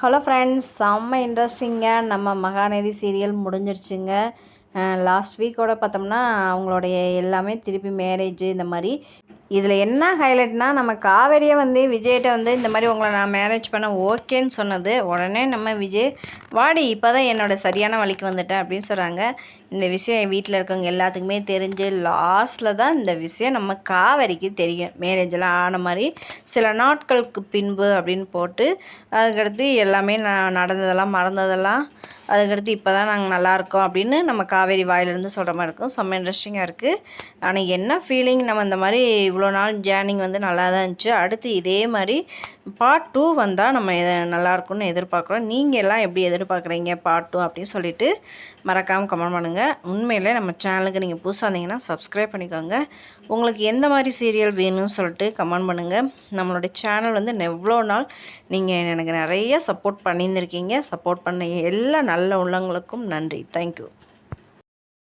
Hello friends, செம்ம இன்ட்ரெஸ்டிங்காக நம்ம மகாநதி சீரியல் முடிஞ்சிருச்சுங்க. லாஸ்ட் வீக்கோட பார்த்தோம்னா அவங்களுடைய எல்லாமே திருப்பி மேரேஜ் இந்த மாதிரி. இதில் என்ன ஹைலைட்னால், நம்ம காவேரியை விஜய்கிட்ட இந்த மாதிரி உங்களை நான் மேரேஜ் பண்ண ஓகேன்னு சொன்னது. உடனே நம்ம விஜய் வாடி இப்போ தான் என்னோடய சரியான வழிக்கு வந்துட்டேன் அப்படின்னு சொல்கிறாங்க. இந்த விஷயம் என் வீட்டில் இருக்கவங்க எல்லாத்துக்குமே தெரிஞ்சு லாஸ்ட்டில் தான் இந்த விஷயம் நம்ம காவேரிக்கு தெரியும். மேரேஜெல்லாம் ஆன மாதிரி சில நாட்களுக்கு பின்பு அப்படின்னு போட்டு அதுக்கடுத்து எல்லாமே நடந்ததெல்லாம் மறந்ததெல்லாம் அதுக்கடுத்து இப்போ தான் நாங்கள் நல்லாயிருக்கோம் அப்படின்னு நம்ம காவேரி வாயிலிருந்து சொல்கிற மாதிரி இருக்கும். செம்ம இன்ட்ரெஸ்டிங்காக இருக்குது. ஆனால் என்ன ஃபீலிங், நம்ம இந்த மாதிரி இவ்வளோ நாள் ஜேர்னிங் நல்லா தான் இருந்துச்சு. அடுத்து இதே மாதிரி பார்ட் 2 வந்தால் நம்ம நல்லாயிருக்கும்னு எதிர்பார்க்குறோம். நீங்கள் எல்லாம் எப்படி எதிர்பார்க்குறீங்க பார்ட் 2 அப்படின்னு சொல்லிட்டு மறக்காமல் கமெண்ட் பண்ணுங்கள். உண்மையிலே நம்ம சேனலுக்கு நீங்கள் புதுசாக இருந்தீங்கன்னா சப்ஸ்கிரைப் பண்ணிக்கோங்க. உங்களுக்கு எந்த மாதிரி சீரியல் வேணும்னு சொல்லிட்டு கமெண்ட் பண்ணுங்கள். நம்மளுடைய சேனல் எவ்வளோ நாள் நீங்கள் எனக்கு நிறைய சப்போர்ட் பண்ணியிருந்திருக்கீங்க. சப்போர்ட் பண்ண எல்லா நல்ல உள்ளங்களுக்கும் நன்றி. தேங்க்யூ.